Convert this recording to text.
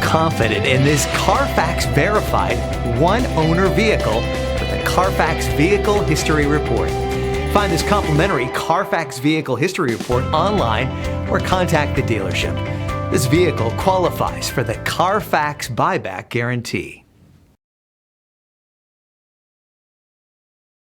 confident in this Carfax verified one-owner vehicle with the Carfax Vehicle History Report. Find this complimentary Carfax Vehicle History Report online or contact the dealership. This vehicle qualifies for the Carfax Buyback Guarantee.